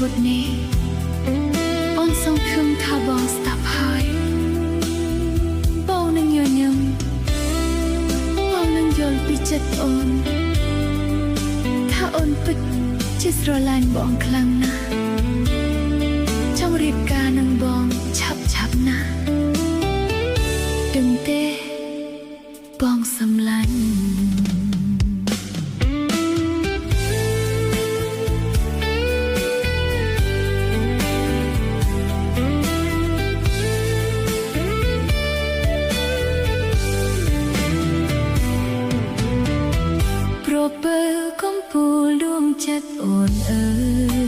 វត្តនេះអូនសង្ឃឹមថាបងស្ដាប់ហើយបងនឹងញញឹមបងនឹងយល់ពីចិត្តអូនថាអូនពិតជាស្រឡាញ់បងខ្លាំងណាស់ចង់រៀបការនឹងបងឆាប់ណាស់ដឹងទេបងសំឡាញ់ប្រពើកំពូលដួងចិត្តអូនអើយ